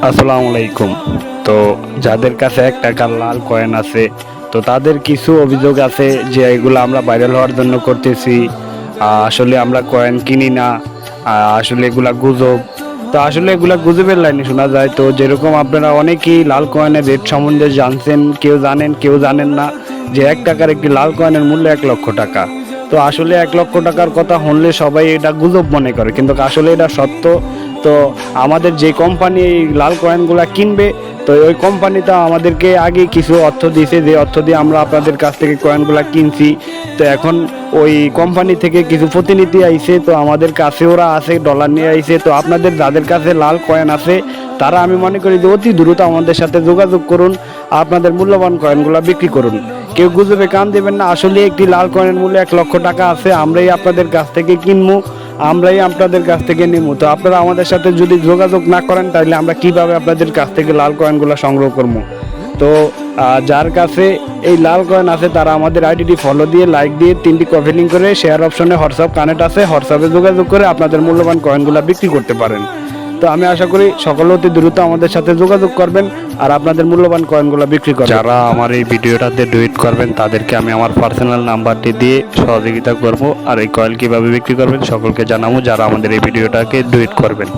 আসসালামু আলাইকুম। তো যাদের কাছে 1 টাকার লাল কয়েন আছে, তো তাদের কিছু অভিযোগ আছে যে এগুলো আমরা ভাইরাল হওয়ার জন্য করতেছি। আসলে আমরা কয়েন কিনি না, আসলে এগুলা গুজব। তো আসলে এগুলা গুজবের লাইনে শোনা যায়। তো যেরকম আপনারা অনেকেই লাল কয়েনের রেট সম্বন্ধে জানছেন, কেউ জানেন কেউ জানেন না যে 1 টাকার একটি লাল কয়েনের মূল্য 1 লক্ষ টাকা। তো আসলে 1 লক্ষ টাকার কথা শুনলে সবাই এটা গুজব মনে করে, কিন্তু আসলে এটা সত্য। তো আমাদের যে কোম্পানি এই লাল কয়েনগুলা কিনবে, তো ওই কোম্পানিটা আমাদেরকে আগে কিছু অর্থ দিয়েছে, যে অর্থ দিয়ে আমরা আপনাদের কাছ থেকে কয়েনগুলা কিনছি। তো এখন ওই কোম্পানি থেকে কিছু প্রতিনিধি আইছে, তো আমাদের কাছে ওরা আছে, ডলার নিয়ে আইছে। তো আপনাদের যাদের কাছে লাল কয়েন আছে, তারা আমি মনে করি যে অতি দ্রুত আমাদের সাথে যোগাযোগ করুন, আপনাদের মূল্যবান কয়েনগুলা বিক্রি করুন। কেউ গুজবে কান দেবেন না। আসলে একটি লাল কয়েনের মূল্য 1 লক্ষ টাকা আছে, আমরাই আপনাদের কাছ থেকে কিনবো, আমরাই আপনাদের কাছ থেকে নিব। তো আপনারা আমাদের সাথে যদি যোগাযোগ না করেন, তাহলে আমরা কিভাবে আপনাদের কাছ থেকে লাল কয়েনগুলো সংগ্রহ করবো? তো যার কাছে এই লাল কয়েন আছে, তারা আমাদের আইডিটি ফলো দিয়ে, লাইক দিয়ে, 3টি কমেন্ট করে, শেয়ার অপশনে হোয়াটসঅ্যাপ কানেক্ট আছে, হোয়াটসঅ্যাপে যোগাযোগ করে আপনাদের মূল্যবান কয়েনগুলো বিক্রি করতে পারেন। তো আমি আশা করি সকলে অতি দ্রুত আমাদের সাথে যোগাযোগ করবেন আর আপনাদের মূল্যবান কয়েনগুলো বিক্রি করবেন। যারা আমার এই ভিডিওটাতে ডুইট করবেন, তাদেরকে আমি আমার পার্সোনাল নাম্বারটি দিয়ে সহযোগিতা করব, আর এই কয়েন কীভাবে বিক্রি করবেন সকলকে জানাবো, যারা আমাদের এই ভিডিওটাকে ডুইট করবেন।